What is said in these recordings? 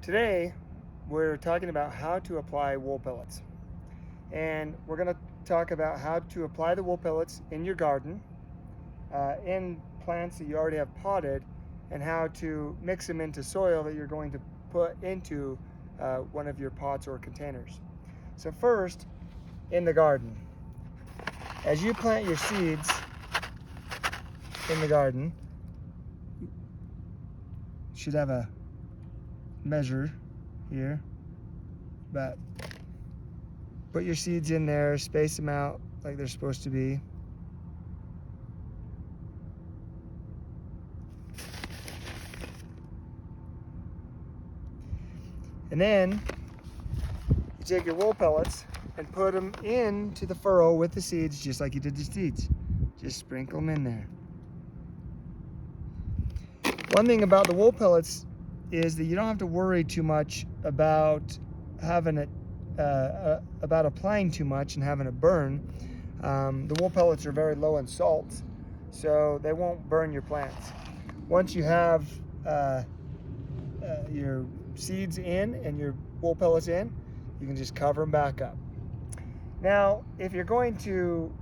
Today, we're talking about how to apply wool pellets. And we're going to talk about how to apply the wool pellets in your garden, in plants that you already have potted, and how to mix them into soil that you're going to put into one of your pots or containers. So first, in the garden. As you plant your seeds in the garden, you should have a measure here, but put your seeds in there, space them out like they're supposed to be. And then you take your wool pellets and put them into the furrow with the seeds, just like you did the seeds. Just sprinkle them in there. One thing about the wool pellets is that you don't have to worry too much about having it, about applying too much and having it burn. The wool pellets are very low in salts, so they won't burn your plants. Once you have your seeds in and your wool pellets in, you can just cover them back up. Now, if you're going to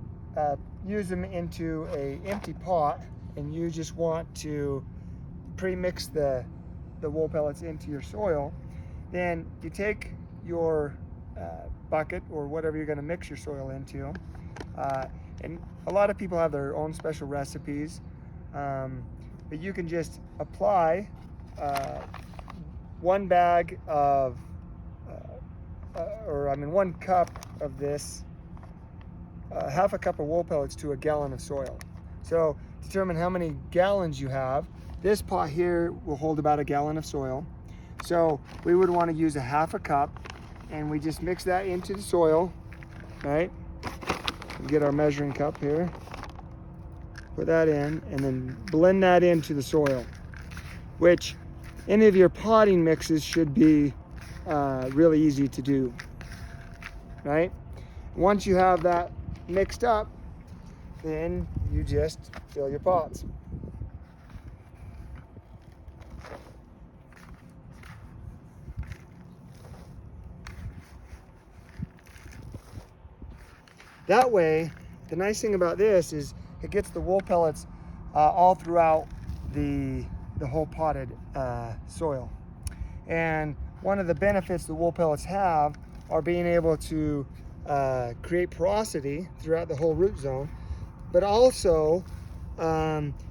use them into an empty pot and you just want to pre-mix the wool pellets into your soil, then you take your bucket or whatever you're going to mix your soil into, and a lot of people have their own special recipes, but you can just apply one bag of one cup of this, half a cup of wool pellets to a gallon of soil. So determine how many gallons you have. This pot here will hold about a gallon of soil. So we would want to use a half a cup, and we just mix that into the soil, right? We get our measuring cup here, put that in, and then blend that into the soil, which any of your potting mixes should be really easy to do, right? Once you have that mixed up, then you just fill your pots. That way, the nice thing about this is it gets the wool pellets all throughout the whole potted soil. And one of the benefits the wool pellets have are being able to create porosity throughout the whole root zone, but also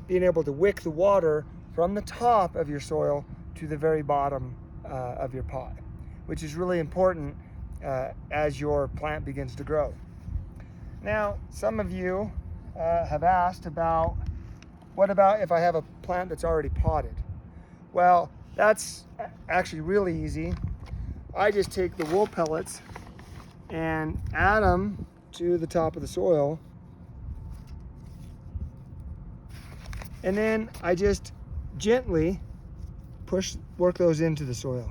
being able to wick the water from the top of your soil to the very bottom of your pot, which is really important as your plant begins to grow. Now, some of you have asked about, what about if I have a plant that's already potted? Well, that's actually really easy. I just take the wool pellets and add them to the top of the soil, and then I just gently work those into the soil,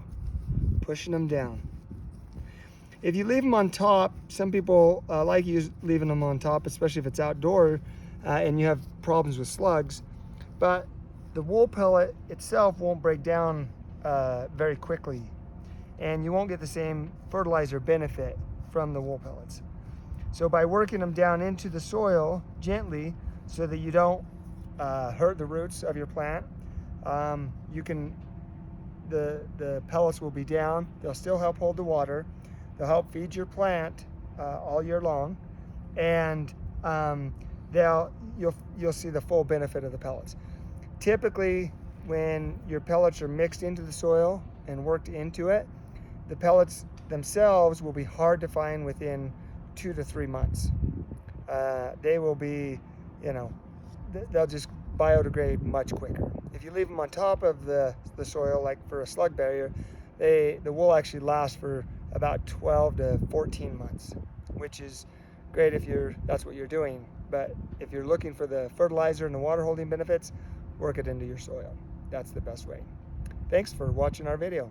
pushing them down. If you leave them on top, some people like leaving them on top, especially if it's outdoor and you have problems with slugs, but the wool pellet itself won't break down very quickly, and you won't get the same fertilizer benefit from the wool pellets. So by working them down into the soil gently so that you don't hurt the roots of your plant, the pellets will be down. They'll still help hold the water. They'll help feed your plant all year long, and you'll see the full benefit of the pellets. Typically, when your pellets are mixed into the soil and worked into it, the pellets themselves will be hard to find within 2 to 3 months. They will be, they'll just biodegrade much quicker. If you leave them on top of the soil, like for a slug barrier, the wool actually lasts for about 12 to 14 months, which is great if that's what you're doing. But if you're looking for the fertilizer and the water holding benefits, work it into your soil. That's the best way. Thanks for watching our video.